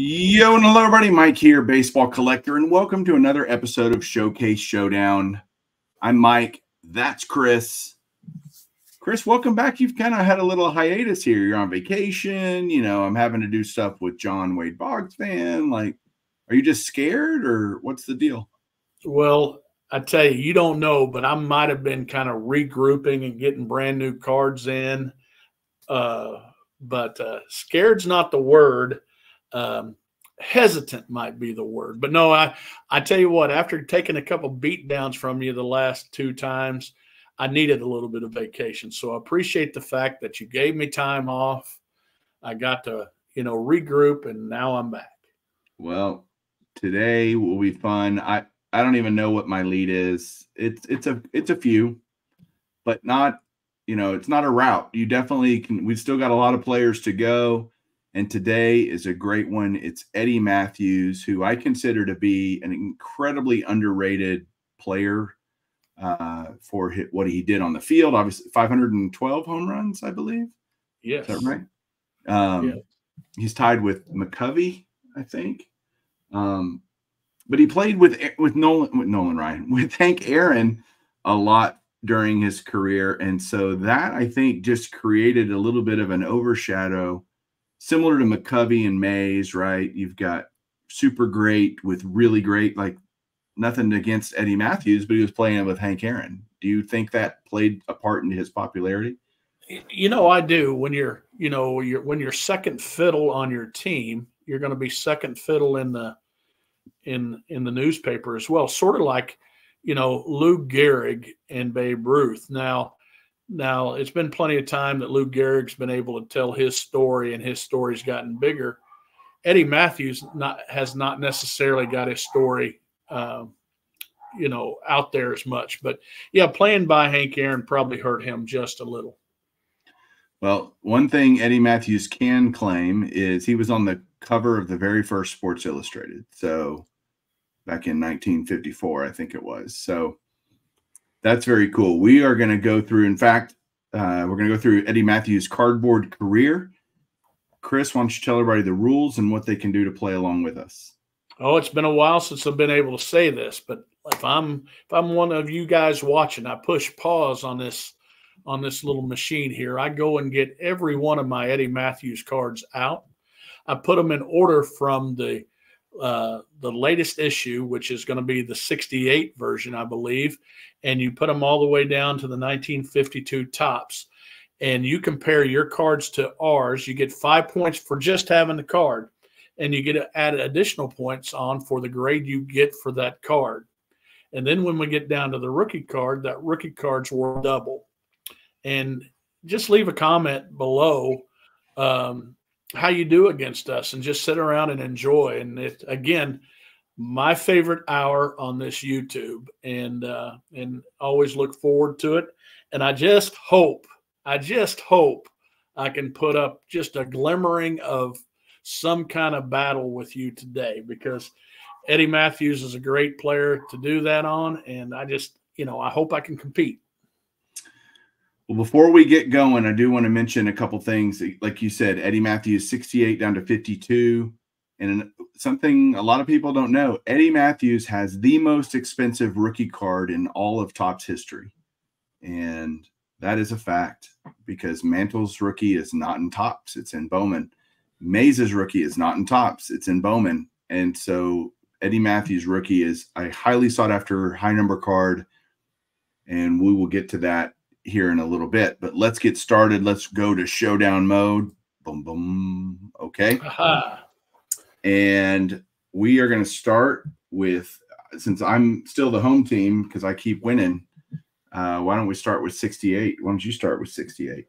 Yo, and hello, everybody. Mike here, baseball collector, and welcome to another episode of Showcase Showdown. I'm Mike. That's Chris. Chris, welcome back. You've kind of had a little hiatus here. You're on vacation. You know, I'm having to do stuff with John Wade Boggs fan. Like, are you just scared, or what's the deal? Well, I tell you, you don't know, but I might have been kind of regrouping and getting brand new cards in. But scared's not the word. Hesitant might be the word. But no, I tell you what, after taking a couple beat downs from you the last two times, I needed a little bit of vacation. So I appreciate the fact that you gave me time off. I got to, regroup, and now I'm back. Well, today will be fun. I don't even know what my lead is. It's a few, but not, it's not a route. You definitely can. We've still got a lot of players to go. And today is a great one. It's Eddie Mathews, who I consider to be an incredibly underrated player for what he did on the field. Obviously, 512 home runs, I believe. Yes. Is that right? Yeah. He's tied with McCovey, I think. But he played with Hank Aaron a lot during his career. And so that, I think, just created a little bit of an overshadow, similar to McCovey and Mays, right? You've got super great with really great, like nothing against Eddie Mathews, but he was playing with Hank Aaron. Do you think that played a part in his popularity? I do. When you're second fiddle on your team, you're going to be second fiddle in the newspaper as well. Sort of like, Lou Gehrig and Babe Ruth. Now it's been plenty of time that Lou Gehrig's been able to tell his story, and his story's gotten bigger. Eddie Mathews has not necessarily got his story, out there as much. But yeah, playing by Hank Aaron probably hurt him just a little. Well, one thing Eddie Mathews can claim is he was on the cover of the very first Sports Illustrated. So back in 1954, I think it was. So that's very cool. We are going to go through, in fact, we're going to go through Eddie Mathews' cardboard career. Chris, why don't you tell everybody the rules and what they can do to play along with us? Oh, it's been a while since I've been able to say this, but if I'm one of you guys watching, I push pause on this little machine here. I go and get every one of my Eddie Mathews cards out. I put them in order from the latest issue, which is going to be the 68 version, I believe. And you put them all the way down to the 1952 tops. And you compare your cards to ours. You get 5 points for just having the card. And you get to add additional points on for the grade you get for that card. And then when we get down to the rookie card, that rookie card's worth double. And just leave a comment below how you do against us, and just sit around and enjoy. And it, again, my favorite hour on this YouTube, and always look forward to it. And I just hope I can put up just a glimmering of some kind of battle with you today, because Eddie Mathews is a great player to do that on. And I just, I hope I can compete. Well, before we get going, I do want to mention a couple things. Like you said, Eddie Mathews, 68 down to 52. And something a lot of people don't know, Eddie Mathews has the most expensive rookie card in all of Topps history. And that is a fact, because Mantle's rookie is not in Topps. It's in Bowman. Mays' rookie is not in Topps. It's in Bowman. And so Eddie Mathews' rookie is a highly sought after high number card. And we will get to that here in a little bit, but let's get started. Let's go to showdown mode. Boom, boom. Okay. Aha. And we are going to start with, since I'm still the home team because I keep winning, why don't we start with 68? Why don't you start with 68?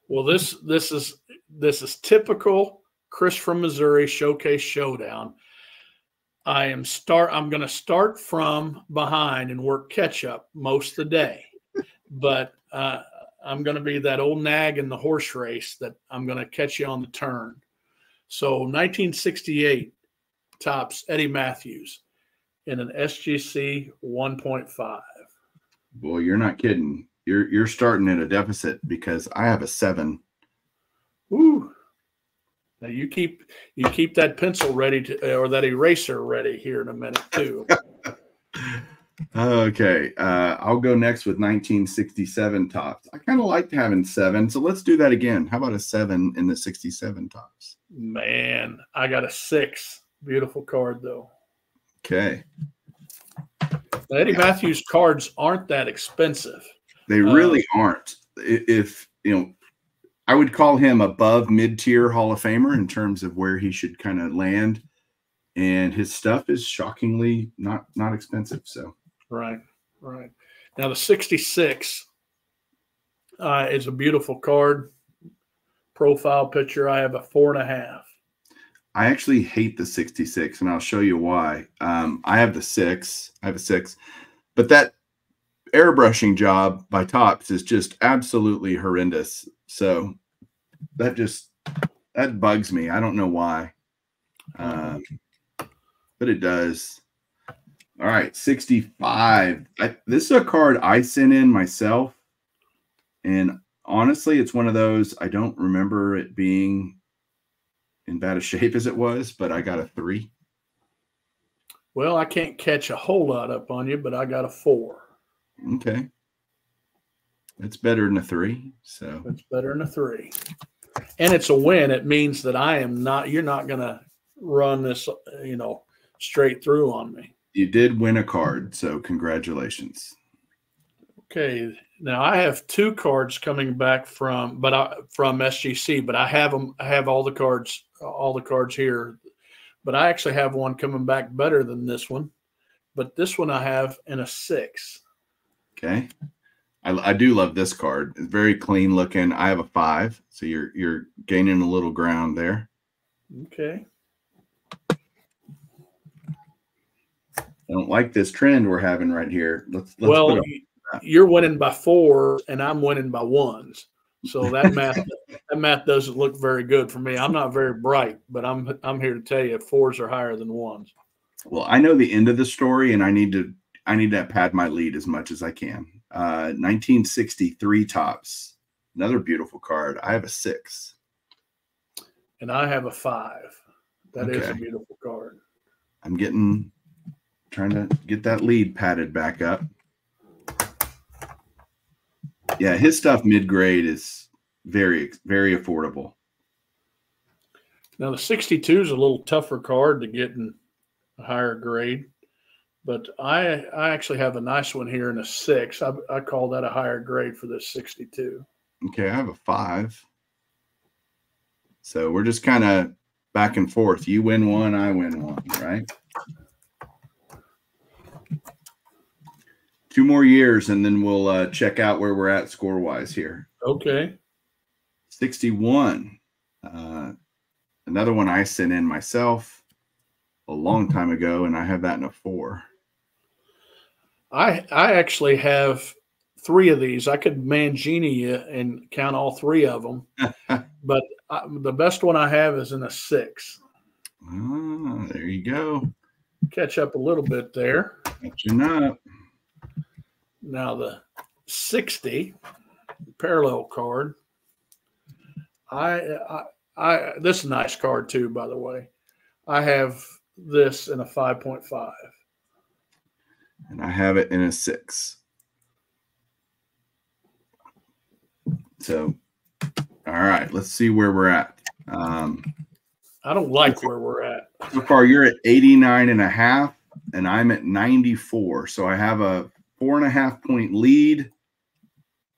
Well, this is typical Chris from Missouri Showcase Showdown. I'm going to start from behind and work catch up most of the day. But I'm going to be that old nag in the horse race that I'm going to catch you on the turn. So 1968 Topps Eddie Mathews in an SGC 1.5. Boy, you're not kidding. You're starting at a deficit, because I have a 7. Ooh. Now you keep that pencil ready to, or that eraser ready here in a minute too. Okay, I'll go next with 1967 tops. I kind of liked having 7, so let's do that again. How about a 7 in the 67 tops? Man, I got a 6. Beautiful card though. Okay. The Eddie Mathews cards aren't that expensive. They really aren't. If you know, I would call him above mid-tier Hall of Famer in terms of where he should kind of land, and his stuff is shockingly not expensive. So right. Now the 66 is a beautiful card. Profile picture. I have a 4.5. I actually hate the 66, and I'll show you why. I have the 6. I have a 6, but that airbrushing job by Topps is just absolutely horrendous. So that bugs me. I don't know why, but it does. All right, 65. This is a card I sent in myself, and honestly, it's one of those I don't remember it being in bad a shape as it was, but I got a 3. Well, I can't catch a whole lot up on you, but I got a 4. Okay. That's better than a 3. So it's better than a 3. And it's a win. It means that you're not going to run this, straight through on me. You did win a card, so congratulations. Okay. Now I have 2 cards coming back from SGC, but I have all the cards here. But I actually have one coming back better than this one. But this one I have in a 6. Okay. I do love this card. It's very clean looking. I have a 5, so you're gaining a little ground there. Okay. I don't like this trend we're having right here. Let's well, you're winning by 4 and I'm winning by 1s. So that math doesn't look very good for me. I'm not very bright, but I'm here to tell you 4s are higher than 1s. Well, I know the end of the story, and I need to pad my lead as much as I can. 1963 Topps, another beautiful card. I have a 6, and I have a 5. That is a beautiful card. I'm trying to get that lead padded back up. Yeah, his stuff mid-grade is very, very affordable. Now the 62 is a little tougher card to get in a higher grade, but I actually have a nice one here in a 6. I call that a higher grade for this 62. Okay, I have a 5. So we're just kind of back and forth. You win 1, I win 1, right? 2 more years, and then we'll check out where we're at score-wise here. Okay. 61. Another one I sent in myself a long time ago, and I have that in a 4. I actually have 3 of these. I could Mangini you and count all 3 of them, but the best one I have is in a 6. Oh, there you go. Catch up a little bit there. Catching up. Now the 60 parallel card. This is a nice card too, by the way. I have this in a 5.5. And I have it in a 6. So, all right, let's see where we're at. I don't like where we're at. So far, you're at 89.5, and I'm at 94. So I have a 4.5 point lead.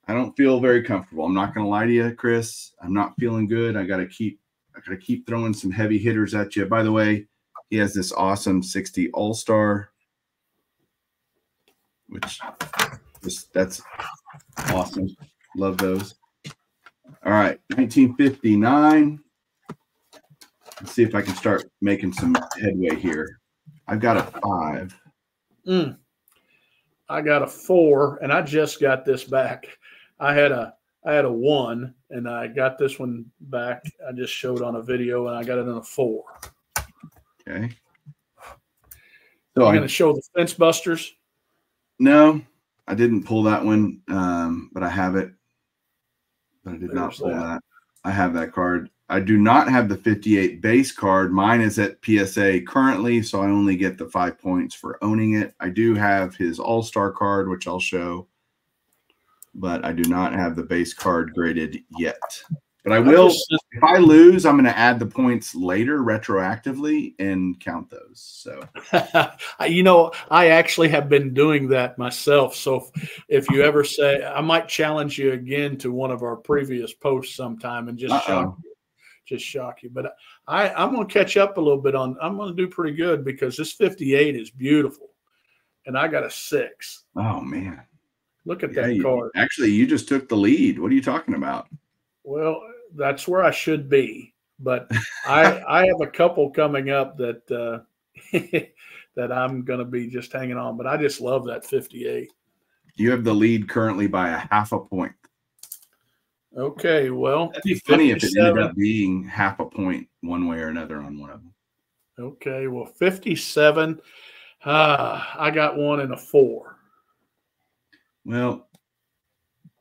I don't feel very comfortable. I'm not going to lie to you, Chris. I'm not feeling good. I got to keep throwing some heavy hitters at you. By the way, he has this awesome 60 All-Star, which that's awesome. Love those. All right, 1959. Let's see if I can start making some headway here. I've got a 5. I got a 4, and I just got this back. I had a 1, and I got this one back. I just showed on a video, and I got it in a 4. Okay. So I'm going to show the Fence Busters. No, I didn't pull that one, but I have it. But I did not pull that. I have that card. I do not have the 58 base card. Mine is at PSA currently, so I only get the 5 points for owning it. I do have his All-Star card, which I'll show, but I do not have the base card graded yet. But I will, if I lose, I'm going to add the points later retroactively and count those. So, you know, I actually have been doing that myself. So if you ever say, I might challenge you again to one of our previous posts sometime and just shock you. But I'm going to catch up a little bit on, I'm going to do pretty good because this 58 is beautiful. And I got a 6. Oh, man. Look at that card. Actually, you just took the lead. What are you talking about? Well, that's where I should be, but I have a couple coming up that that I'm going to be just hanging on. But I just love that 58. You have the lead currently by a half a point. Okay, well, that'd be funny if it ended up being half a point one way or another on one of them. Okay, well, 57. I got one and a 4. Well,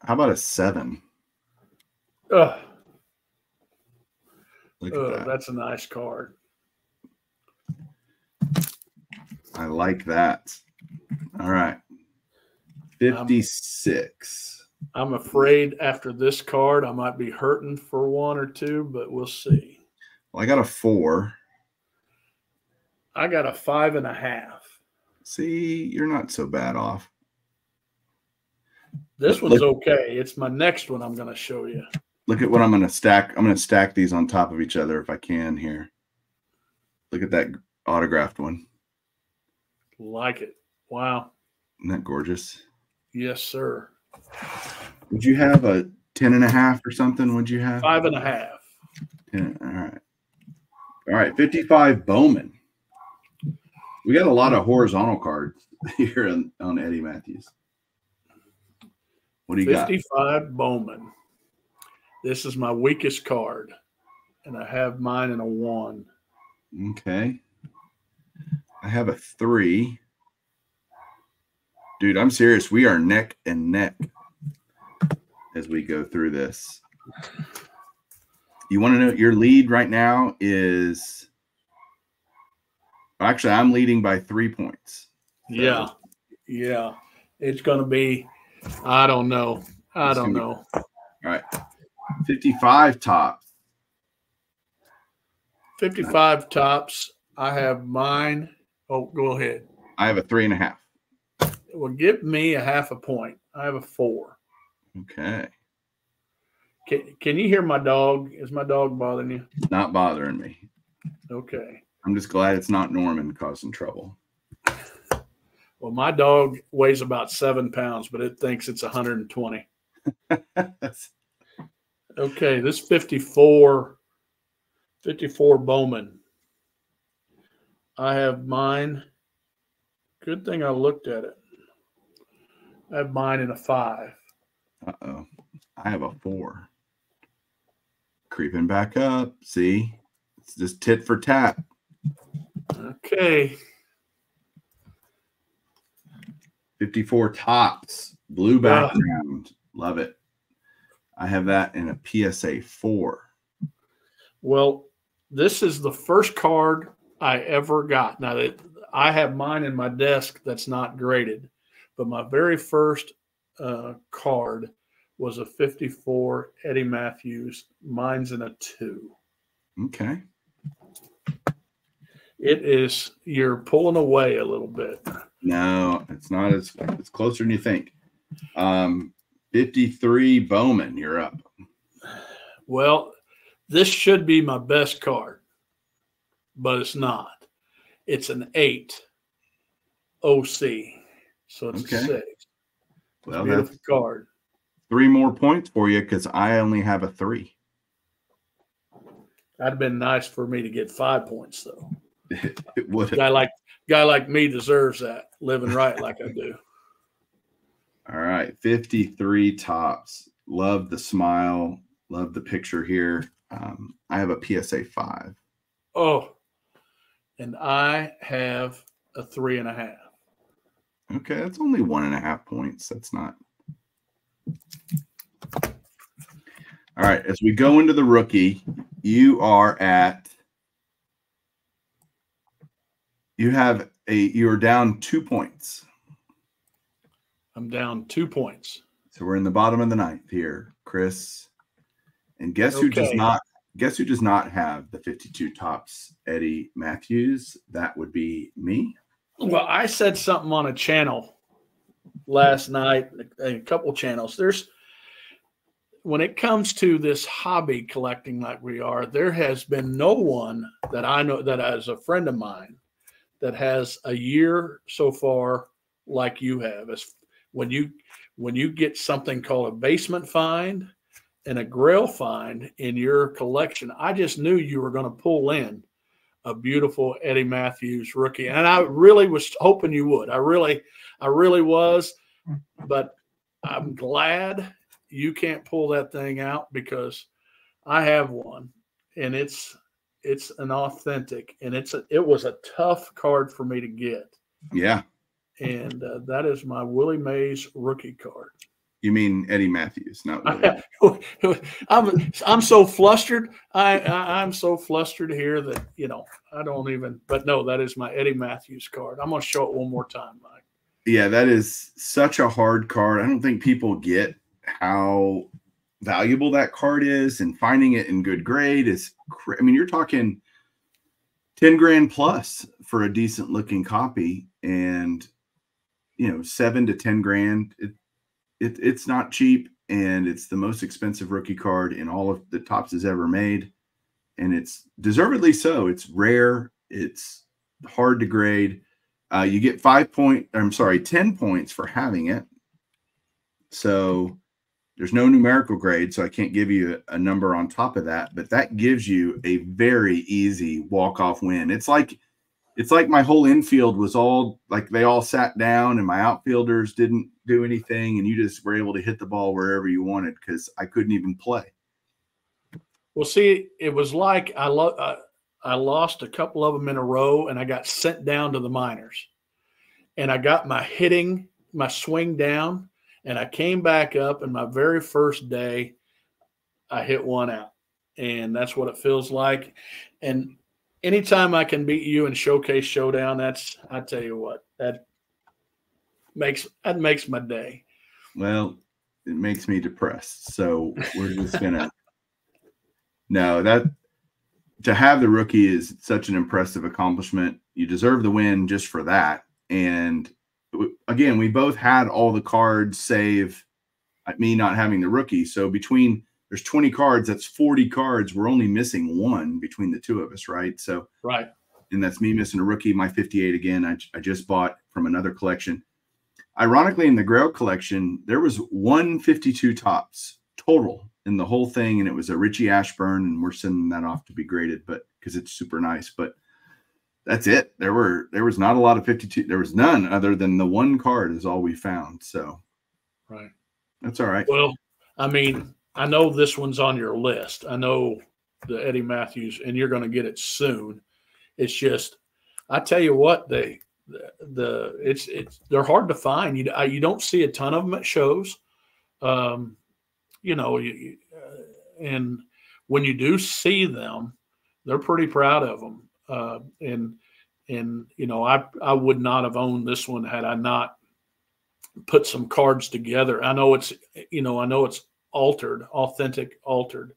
how about a 7? Look at that. That's a nice card. I like that. All right. 56. I'm afraid after this card, I might be hurting for 1 or 2, but we'll see. Well, I got a 4. I got a 5.5. See, you're not so bad off. This one's okay. It's my next one I'm going to show you. Look at what I'm going to stack. I'm going to stack these on top of each other if I can here. Look at that autographed one. Like it. Wow. Isn't that gorgeous? Yes, sir. Would you have a 10.5 or something? Would you have 5.5? 10, all right. All right. 55 Bowman. We got a lot of horizontal cards here on Eddie Mathews. What do you 55 got? 55 Bowman. This is my weakest card, and I have mine in a 1. Okay. I have a 3. Dude, I'm serious. We are neck and neck as we go through this. You want to know your lead right now is – actually, I'm leading by 3 points. So. Yeah. It's going to be – I don't know. All right. 55 top. 55 tops. I have mine. Oh, go ahead. I have a 3.5. Well, give me a half a point. I have a 4. Okay. Can you hear my dog? Is my dog bothering you? Not bothering me. Okay. I'm just glad it's not Norman causing trouble. Well, my dog weighs about 7 pounds, but it thinks it's 120. Okay, this 54 Bowman. I have mine. Good thing I looked at it. I have mine in a 5. Uh-oh. I have a 4. Creeping back up. See? It's just tit for tat. Okay. 54 tops. Blue background. Love it. I have that in a PSA 4. Well, this is the first card I ever got. Now, I have mine in my desk that's not graded, but my very first card was a 54 Eddie Mathews. Mine's in a 2. Okay. It is, you're pulling away a little bit. No, it's not. It's closer than you think. 53 Bowman, you're up. Well, this should be my best card, but it's not. It's an 8 OC, so it's a 6. Well, beautiful card. 3 more points for you because I only have a 3. That'd have been nice for me to get 5 points, though. It would. Guy like me deserves that, living right like I do. All right, 53 tops. Love the smile. Love the picture here. I have a PSA 5. Oh, and I have a 3.5. Okay, that's only 1.5 points. That's not. All right, as we go into the rookie, You are at, you're down 2 points. I'm down 2 points. So we're in the bottom of the ninth here, Chris. And guess Okay. who does not have the 52 tops? Eddie Mathews. That would be me. Well, I said something on a channel last night, a couple channels. When it comes to this hobby collecting like we are, there has been no one that I know that as a friend of mine that has a year so far like you have. As when you get something called a basement find and a grail find in your collection, I just knew you were going to pull in a beautiful Eddie Mathews rookie. And I really was hoping you would. I really was, but I'm glad you can't pull that thing out because I have one and it's an authentic, and it was a tough card for me to get. Yeah. And that is my Willie Mays rookie card. You mean Eddie Mathews, not Willie. I'm so flustered. I'm so flustered here that, I don't even, but no, that is my Eddie Mathews card. I'm going to show it one more time, Mike. Yeah, that is such a hard card. I don't think people get how valuable that card is, and finding it in good grade is, I mean, you're talking 10 grand plus for a decent looking copy, and 7 to 10 grand. It's not cheap, and it's the most expensive rookie card in all of the Topps has ever made, and it's deservedly so. It's rare. It's hard to grade. You get 10 points for having it. So there's no numerical grade, so I can't give you a number on top of that, but that gives you a very easy walk-off win. It's like my whole infield was all like they all sat down and my outfielders didn't do anything, and you just were able to hit the ball wherever you wanted because I couldn't even play. Well, see, it was like I lost a couple of them in a row, and I got sent down to the minors, and I got my swing down, and I came back up, and my very first day, I hit one out, and that's what it feels like. And anytime I can beat you in Showcase Showdown, I tell you what, that makes my day. Well, it makes me depressed. So we're just gonna to have the rookie is such an impressive accomplishment. You deserve the win just for that. And again, we both had all the cards save me not having the rookie. So there's 20 cards, that's 40 cards. We're only missing one between the two of us, right? So right. And that's me missing a rookie, my 58 again. I just bought from another collection. Ironically, in the Grail collection, there was 152 tops total in the whole thing, and it was a Richie Ashburn, and we're sending that off to be graded, but because it's super nice. But that's it. There was not a lot of 52. There was none other than the one card is all we found. So right, that's all right. Well, I mean, I know this one's on your list. I know the Eddie Mathews, and you're going to get it soon. It's just, I tell you what, they're hard to find. You don't see a ton of them at shows, and when you do see them, they're pretty proud of them. I would not have owned this one had I not put some cards together. I know it's altered, authentic, altered,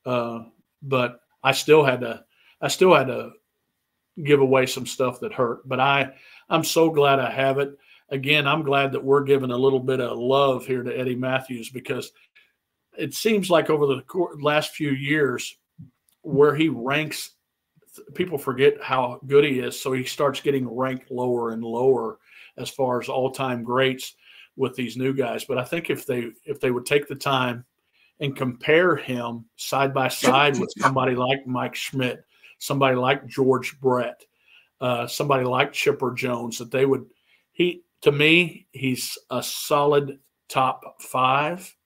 but I still had to give away some stuff that hurt. But I'm so glad I have it. Again, I'm glad that we're giving a little bit of love here to Eddie Mathews, because it seems like over the last few years where he ranks, people forget how good he is. So he starts getting ranked lower and lower as far as all-time greats with these new guys. But I think if they would take the time and compare him side by side with somebody like Mike Schmidt, somebody like George Brett, somebody like Chipper Jones, to me, he's a solid top 5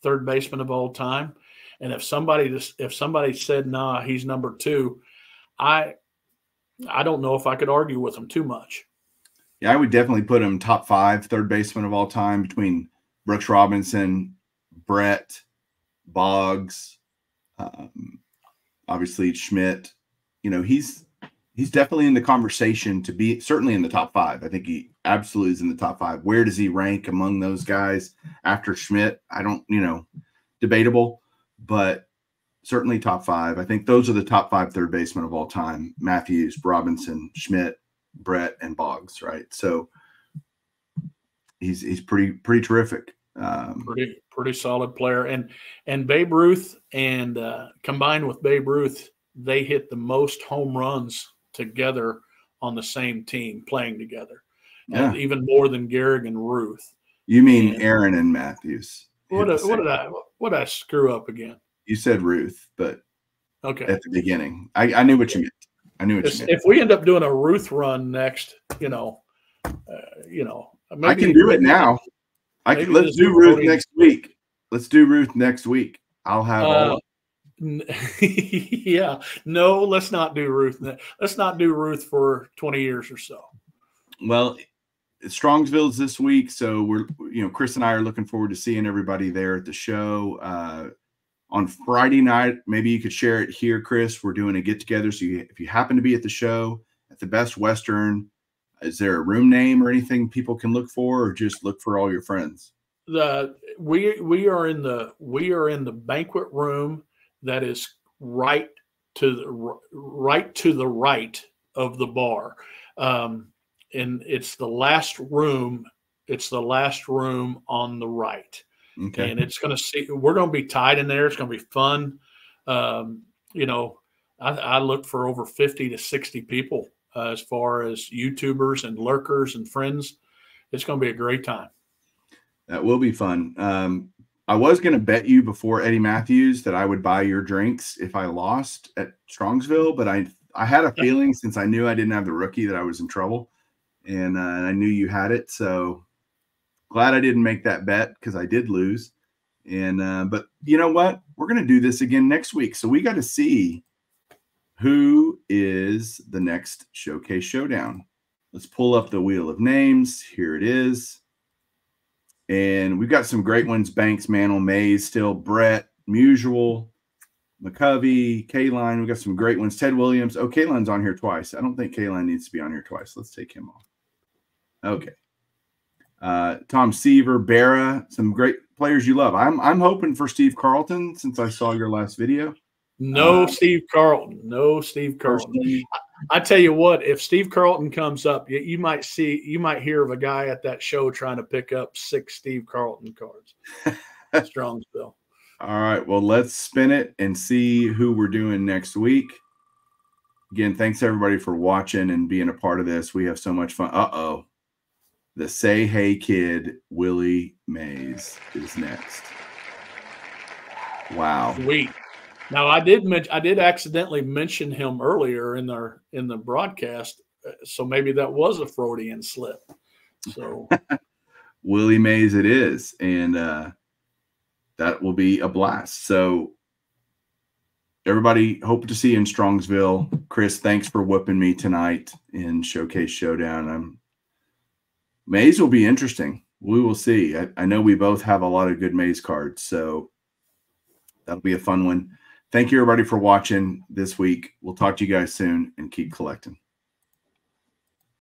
third baseman of all time. And if somebody said, nah, he's number 2, I don't know if I could argue with him too much. Yeah, I would definitely put him top 5 third baseman of all time between Brooks Robinson, Brett, Boggs. Obviously, Schmidt, you know, he's definitely in the conversation to be certainly in the top 5. I think he absolutely is in the top 5. Where does he rank among those guys after Schmidt? I don't, you know, debatable, but certainly top 5. I think those are the top 5 third basemen of all time: Mathews, Robinson, Schmidt, Brett, and Boggs. Right. So he's pretty terrific. Pretty solid player. And Babe Ruth, and combined with Babe Ruth, they hit the most home runs together on the same team playing together. Yeah. Even more than Gehrig and Ruth. You mean Aaron and Mathews? What did I screw up again? You said Ruth, but okay, at the beginning, I knew what you meant. I knew what you meant. If we end up doing a Ruth run next, maybe I can do it now. Let's do Ruth next week. Let's do Ruth next week. I'll have all. Yeah, no, let's not do Ruth. Let's not do Ruth for 20 years or so. Well, Strongsville's this week, so Chris and I are looking forward to seeing everybody there at the show on Friday night. Maybe you could share it here, Chris. We're doing a get together, so if you happen to be at the show at the Best Western, is there a room name or anything people can look for, or just look for all your friends? We are in the banquet room that is right to the right of the bar, and it's the last room. It's the last room on the right. Okay. And we're going to be tied in there. It's going to be fun. I look for over 50 to 60 people as far as YouTubers and lurkers and friends. It's going to be a great time. That will be fun. I was going to bet you before Eddie Mathews that I would buy your drinks if I lost at Strongsville, but I had a feeling, since I knew I didn't have the rookie, that I was in trouble, and I knew you had it. So glad I didn't make that bet, because I did lose. And but you know what? We're going to do this again next week. So we got to see who is the next Showcase Showdown. Let's pull up the wheel of names. Here it is. And we've got some great ones: Banks, Mantle, Mays, still Brett, Musial, McCovey, Kaline. We've got some great ones. Ted Williams. Oh, Kaline's on here twice. I don't think Kaline needs to be on here twice. Let's take him off. Okay. Tom Seaver, Barra, some great players you love. I'm hoping for Steve Carlton, since I saw your last video. No Steve Carlton. No Steve Carlton. I tell you what, if Steve Carlton comes up, you might hear of a guy at that show trying to pick up 6 Steve Carlton cards. Strongsville. All right. Well, let's spin it and see who we're doing next week. Again, thanks everybody for watching and being a part of this. We have so much fun. Uh-oh. The Say Hey Kid, Willie Mays, is next. Wow. Sweet. Now, I did accidentally mention him earlier in the broadcast, so maybe that was a Freudian slip. So Willie Mays it is, and that will be a blast. So everybody, hope to see you in Strongsville. Chris, thanks for whooping me tonight in Showcase Showdown. Mays will be interesting. We will see. I know we both have a lot of good Mays cards, so that'll be a fun one. Thank you, everybody, for watching this week. We'll talk to you guys soon, and keep collecting.